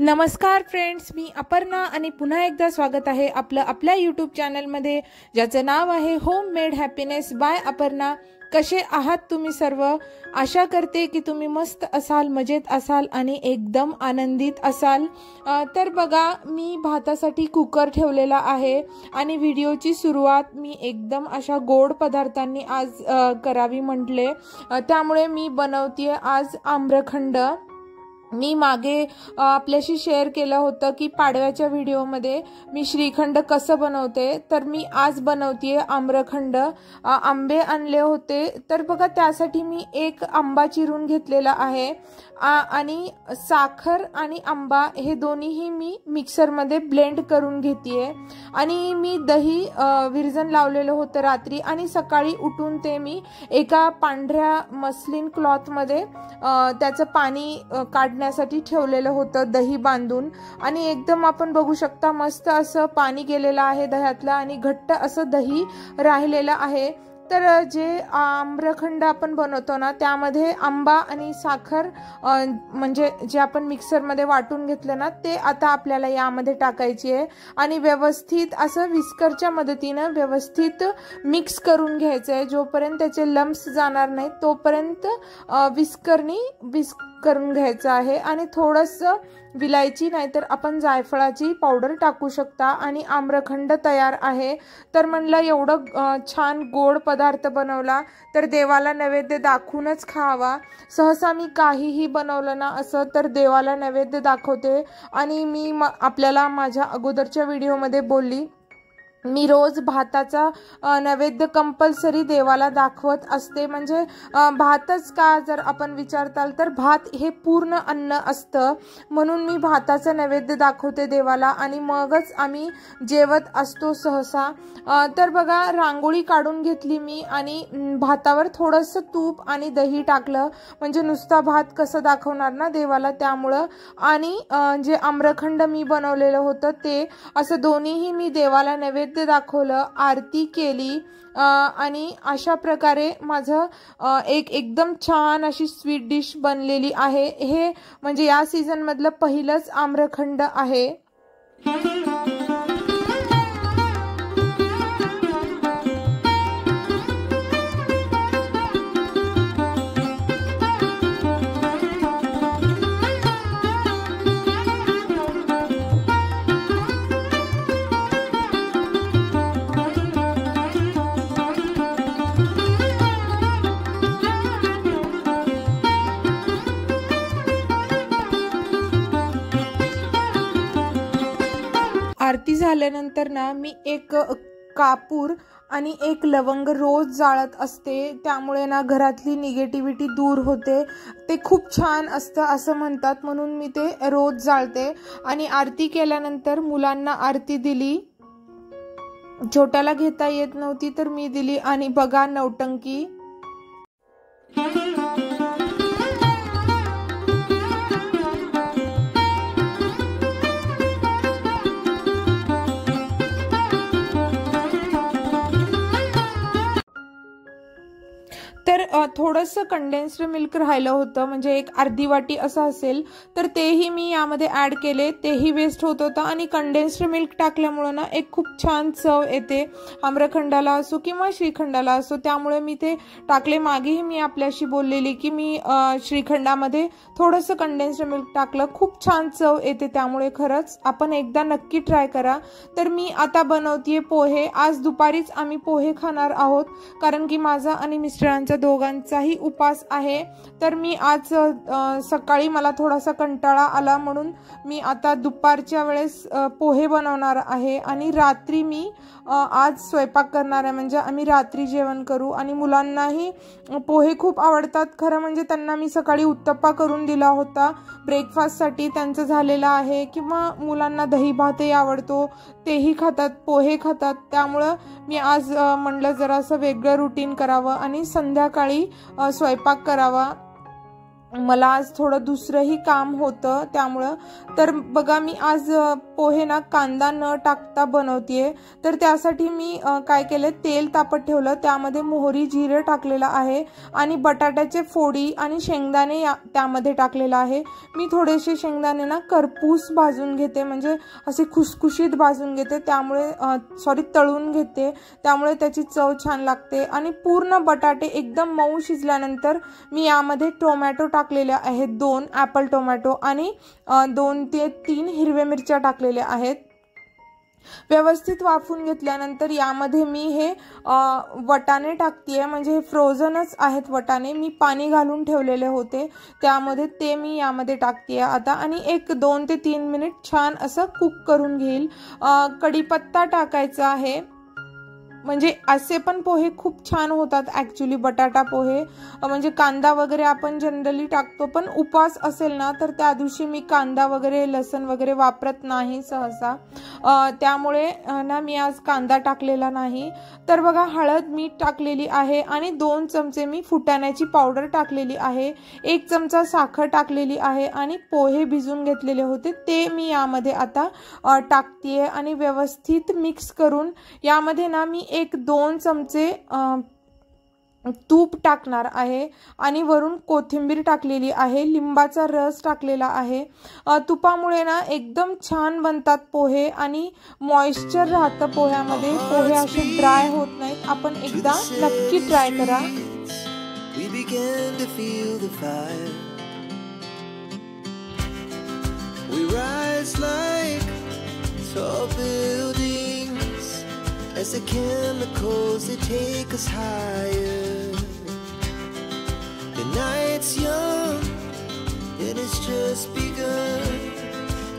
नमस्कार फ्रेंड्स, मी अपर्णा आणि पुन्हा एकदा स्वागत आहे आपलं आपल्या यूट्यूब चॅनलमध्ये, ज्याचं नाव आहे home made happiness by Aparna. कसे आहात तुम्ही सर्व? आशा करते की तुम्ही मस्त असाल, मजेत असाल आणि एकदम आनंदित असाल। तर बघा, मी भातासाठी कुकर ठेवलेला आहे आणि व्हिडिओची सुरुवात मी एकदम अशा गोड पदार्थांनी आज करावी म्हटले, त्यामुळे मी बनवतेय आज आम्रखंड। मी मागे आपल्याशी शेअर केलं होतं की पाडव्याच्या व्हिडिओमध्ये मी श्रीखंड कसं बनवते, तर मी आज बनवतेय आम्रखंड। आंबे आणले होते, तर बघा त्यासाठी मी एक आंबा चिरून घेतलेला आहे आणि साखर आणि आंबा हे दोन्हीही मी मिक्सरमध्ये ब्लेंड करून घेतेय। आणि मी दही विरजण लावलेलं होतं रात्री आणि सकाळी उठून ते मी एका पांढऱ्या मस्लिन क्लॉथमध्ये त्याचं पाणी काढण्यासाठी ठेवलेलं होतं, दही बांधून। आणि एकदम आपण बघू शकता मस्त असं पाणी गेलेलं आहे दह्यातलं आणि घट्ट असं दही राहिलेलं आहे। तर जे आम्रखंड आपण बनवतो ना, त्यामध्ये आंबा आणि साखर म्हणजे जे आपण मिक्सरमध्ये वाटून घेतलं ना, ते आता आपल्याला यामध्ये टाकायची आहे आणि व्यवस्थित असं विस्करच्या मदतीने व्यवस्थित मिक्स करून घ्यायचं आहे। जोपर्यंत त्याचे लम्प्स जाणार नाही तोपर्यंत विस्करनी करून घ्यायचं आहे। आणि थोडंसं विलायची नाहीतर आपण जायफळाची पावडर टाकू शकता आणि आम्रखंड तयार आहे। तर म्हणलं एवढं छान गोड पदार्थ बनवला तर देवाला नैवेद्य दाखवूनच खावा। सहसा मी काहीही बनवलं ना असं तर देवाला नैवेद्य दाखवते। आणि मी आपल्याला माझ्या अगोदरच्या व्हिडिओमध्ये बोलली, मी रोज भाताचा नैवेद्य कंपल्सरी देवाला दाखवत असते। म्हणजे भातच का जर आपण विचारताल तर भात हे पूर्ण अन्न असतं, म्हणून मी भाताचा नैवेद्य दाखवते देवाला आणि मगच आम्ही जेवत असतो सहसा। तर बघा, रांगोळी काढून घेतली मी आणि भातावर थोडंसं तूप आणि दही टाकलं, म्हणजे नुसता भात कसं दाखवणार ना देवाला, त्यामुळं। आणि जे आम्रखंड मी बनवलेलं होतं ते असं दोन्हीही मी देवाला नैवेद्य दाखवलं, आरती केली आणि अशा प्रकारे माझं एकदम छान अशी स्वीट डिश बनलेली आहे। हे म्हणजे या सीझन मधलं पहिलंच आम्रखंड आहे। आरती झाल्यानंतर ना मी एक कापूर आणि एक लवंग रोज जाळत असते, त्यामुळे ना घरातली निगेटिव्हिटी दूर होते। ते खूप छान असतं असं म्हणतात, म्हणून मी ते रोज जाळते। आणि आरती केल्यानंतर मुलांना आरती दिली, छोट्याला घेता येत नव्हती तर मी दिली। आणि बघा नौटंकी, तर थोडंसं कंडेन्स्ड मिल्क राहिलं होतं, म्हणजे एक अर्धी वाटी असं असेल, तर तेही मी यामध्ये ॲड केले। तेही वेस्ट होत होतं आणि कंडेन्स्ड मिल्क टाकल्यामुळं ना एक खूप छान चव येते आम्रखंडाला असो किंवा श्रीखंडाला असो, त्यामुळे मी ते टाकले। मागेही मी आपल्याशी बोललेली की मी श्रीखंडामध्ये थोडंसं कंडेन्स्ड मिल्क टाकलं, खूप छान चव येते, त्यामुळे खरंच आपण एकदा नक्की ट्राय करा। तर मी आता बनवतेय पोहे। आज दुपारीच आम्ही पोहे खाणार आहोत, कारण की माझा आणि मिस्टरांचा दोघांचाही उपास आहे। तर मी आज सकाळी मला थोडासा कंटाळा आला, म्हणून मी आता दुपारच्या वेळेस पोहे बनवणार आहे आणि रात्री मी आज स्वयंपाक करणार आहे, म्हणजे आम्ही रात्री जेवण करू। आणि मुलांनाही पोहे खूप आवडतात। खरं म्हणजे त्यांना मी सकाळी उत्तप्पा करून दिला होता ब्रेकफास्टसाठी, त्यांचं झालेलं आहे। किंवा मुलांना दही भातही आवडतो, तेही खातात, पोहे खातात, त्यामुळं मी आज म्हणलं जरासं वेगळं रुटीन करावं आणि संध्याकाळी स्वयंपाक करावा। मला आज थोडं दुसरंही काम होतं त्यामुळं। तर बघा, मी आज पोहे ना कांदा न टाकता बनवतेय। तर त्यासाठी मी काय केले, तेल तापत ठेवलं, त्यामध्ये मोहरी जिरे टाकलेला आहे आणि बटाट्याचे फोडी आणि शेंगदाणे त्यामध्ये टाकलेला आहे। मी थोडेसे शेंगदाणे ना करपूस भाजून घेते, म्हणजे असे खुसखुशीत भाजून घेते, त्यामुळे तळून घेते, त्यामुळे त्याची चव छान लागते। आणि पूर्ण बटाटे एकदम मऊ शिजल्यानंतर मी यामध्ये टोमॅटो टाकलेले आहेत, 2 ॲपल टोमॅटो आणि 2 ते 3 हिरव्या मिरच्या टाकलेल्या आहेत। व्यवस्थित वाफून घेतल्यानंतर यामध्ये मी हे वटाणे टाकतेय, म्हणजे फ्रोझनच आहेत वटाणे, मी पाणी घालून ठेवलेले होते त्यामध्ये, ते मी यामध्ये टाकतेय आता आणि 1-2 ते 3 मिनिट छान असं कुक करून घेईल। कढीपत्ता टाकायचा आहे, म्हणजे असे पण पोहे खूप छान होतात ॲक्च्युली, बटाटा पोहे, म्हणजे कांदा वगैरे आपण जनरली टाकतो, पण उपवास असेल ना तर त्या दिवशी मी कांदा वगैरे लसण वगैरे वापरत नाही सहसा, त्यामुळे ना मी आज कांदा टाकलेला नाही। तर बघा, हळद मीठ टाकलेली आहे आणि 2 चमचे मी फुटाण्याची पावडर टाकलेली आहे, 1 चमचा साखर टाकलेली आहे आणि पोहे भिजून घेतलेले होते ते मी यामध्ये आता टाकतेय आणि व्यवस्थित मिक्स करून यामध्ये ना मी 1-2 चमचे तूप टाकणार आहे आणि वरून कोथिंबीर टाकलेली आहे, लिंबाचा रस टाकलेला आहे। तुपामुळे ना एकदम छान बनतात पोहे आणि मॉइश्चर राहतं पोह्यामध्ये, पोहे असे ड्राय होत नाहीत। आपण एकदा नक्की ट्राय करा। As the chemicals, they take us higher. The night's young, and it's just begun.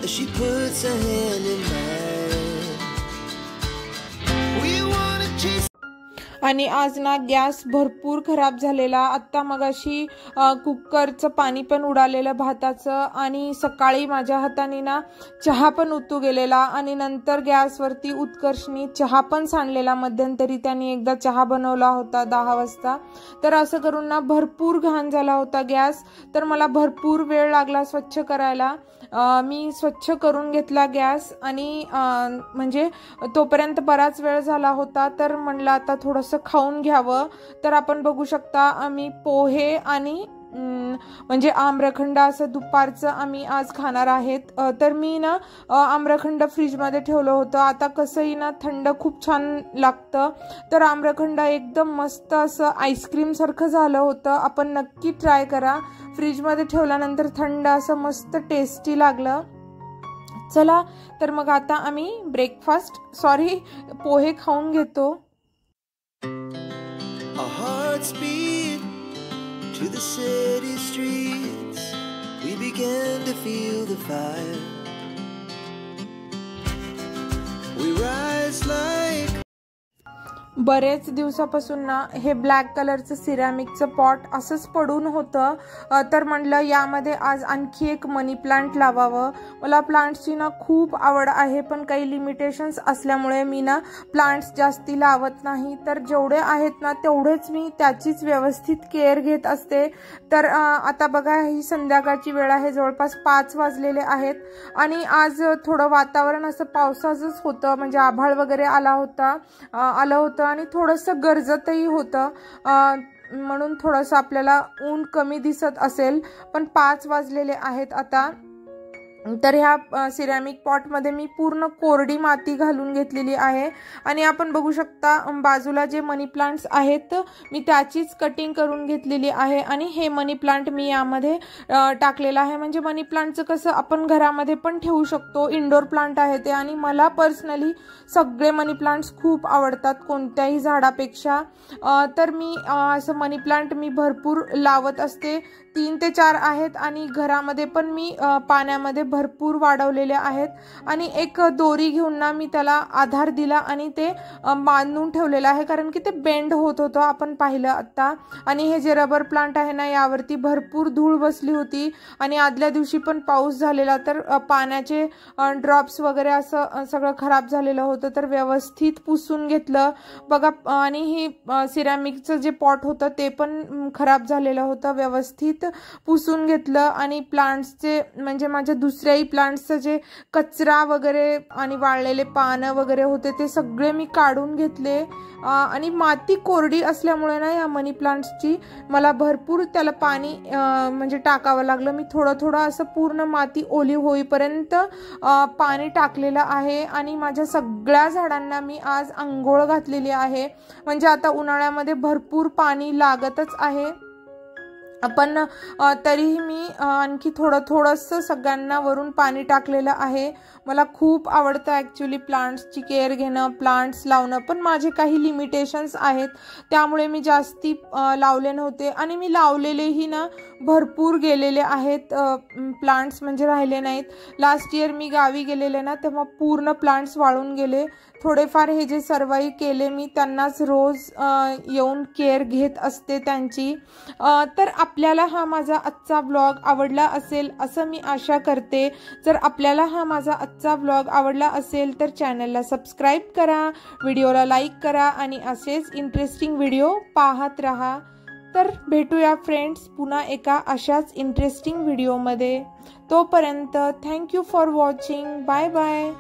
As she puts her hand in mine, we wanna chase. आणि आज ना गॅस भरपूर खराब झालेला, आत्ता मगाशी कुकरचं पाणी पण उडालेलं भाताचं, आणि सकाळी माझ्या हाताने ना चहा पण उतू गेलेला, आणि नंतर गॅसवरती उत्कर्षनी चहा पण सांडलेला, मध्यंतरी त्यांनी एकदा चहा बनवला होता 10 वाजता। तर असं करून ना भरपूर घाण झाला होता गॅस, तर मला भरपूर वेळ लागला स्वच्छ करायला। मी स्वच्छ करून घेतला गॅस आणि म्हणजे तोपर्यंत बराच वेळ झाला होता, तर म्हणलं आता थोडंसं खाऊन घ्यावं। तर आपण बघू शकता आम्ही पोहे आणि म्हणजे आम्रखंड असं दुपारचं आम्ही आज खाणार आहेत। तर मी ना आम्रखंड फ्रीजमध्ये ठेवलं होतं, आता कसंही ना थंड खूप छान लागतं, तर आम्रखंड एकदम मस्त असं आईस्क्रीम सारखं झालं होतं। आपण नक्की ट्राय करा, फ्रीजमध्ये ठेवल्यानंतर थंड असं मस्त टेस्टी लागलं। चला तर मग आता आम्ही पोहे खाऊन घेतो। Our hearts beat to the city streets. We began to feel the fire. We rise like बरेच दिवसापासून ना हे ब्लॅक कलरचं सिरॅमिकचं पॉट असंच पडून होतं, तर म्हणलं यामध्ये आज आणखी एक मनी प्लांट लावावं। मला प्लांट्सची ना खूप आवड आहे, पण काही लिमिटेशन्स असल्यामुळे मी ना प्लांट्स जास्ती लावत नाही, तर जेवढे आहेत ना तेवढेच मी त्याचीच व्यवस्थित केअर घेत असते। तर आता बघा, ही संध्याकाळची वेळ आहे, जवळपास 5 वाजलेले आहेत आणि आज थोडं वातावरण असं पावसाचंच होतं, म्हणजे आभाळ वगैरे आलं होतं आणि थोडंसं गरजतही होतं, म्हणून थोडंसं आपल्याला ऊन कमी दिसत असेल, पण 5 वाजलेले आहेत आता। तर ह्या सिरॅमिक पॉटमध्ये मी पूर्ण कोरडी माती घालून घेतलेली आहे आणि आपण बघू शकता बाजूला जे मनी प्लांट्स आहेत मी त्याचीच कटिंग करून घेतलेली आहे आणि हे मनी प्लांट मी यामध्ये टाकलेला आहे। म्हणजे मनी प्लांटचं कसं आपण घरामध्ये पण ठेवू शकतो, इंडोर प्लांट आहे ते, आणि मला पर्सनली सगळे मनी प्लांट्स खूप आवडतात कोणत्याही झाडापेक्षा। तर मी असं मनी प्लांट मी भरपूर लावत असते, 3 ते 4 आहेत आणि घरामध्ये पण मी पाण्यामध्ये भरपूर वाढवलेले आहेत आणि एक दोरी घेऊन ना मी त्याला आधार दिला आणि ते बांधून ठेवलेलं आहे, कारण की ते बेंड होत होतं आपण पाहिलं आता। आणि हे जे रबर प्लांट आहे ना यावरती भरपूर धूळ बसली होती आणि आदल्या दिवशी पण पाऊस झालेला, तर पाण्याचे ड्रॉप्स वगैरे असं सगळं खराब झालेलं होतं, तर व्यवस्थित पुसून घेतलं बघा। आणि ही सिरॅमिकचं जे पॉट होतं ते पण खराब झालेलं होतं, व्यवस्थित पुसून घेतलं आणि प्लांट्सचे म्हणजे माझ्या दुसऱ्याही प्लांट्सचं जे कचरा वगैरे आणि वाळलेले पानं वगैरे होते ते सगळे मी काढून घेतले। आणि माती कोरडी असल्यामुळे ना या मनी प्लांट्सची मला भरपूर त्याला पाणी म्हणजे टाकावं लागलं। मी थोडं थोडं असं पूर्ण माती ओली होईपर्यंत पाणी टाकलेलं आहे आणि माझ्या सगळ्या झाडांना मी आज अंघोळ घातलेली आहे। म्हणजे आता उन्हाळ्यामध्ये भरपूर पाणी लागतच आहे, पण तरीही मी आणखी थोडंसं सगळ्यांना वरून पाणी टाकलेलं आहे। मला खूप आवडतं ॲक्च्युली प्लांट्सची केअर घेणं, प्लांट्स लावणं, पण माझे काही लिमिटेशन्स आहेत त्यामुळे मी जास्ती लावले नव्हते आणि मी लावलेलेही ना भरपूर गेलेले आहेत प्लांट्स, म्हणजे राहिले नाहीत। लास्ट इयर मी गावी गेलेले ना तेव्हा पूर्ण प्लांट्स वाळून गेले। थोडेफार हे जे सर्वाइव्ह केले मी त्यांनाच रोज येऊन केअर घेत असते त्यांची। तर आपल्याला हा माझा आजचा व्लॉग आवडला असेल असं मी आशा करते। जर आपल्याला हा माझा आजचा व्लॉग आवडला असेल तर चॅनलला सबस्क्राईब करा, व्हिडिओला लाईक करा आणि असेच इंटरेस्टिंग व्हिडिओ पाहत राहा। तर भेटूया फ्रेंड्स पुन्हा एका अशाच इंटरेस्टिंग व्हिडिओमध्ये। तोपर्यंत thank you for watching. Bye bye.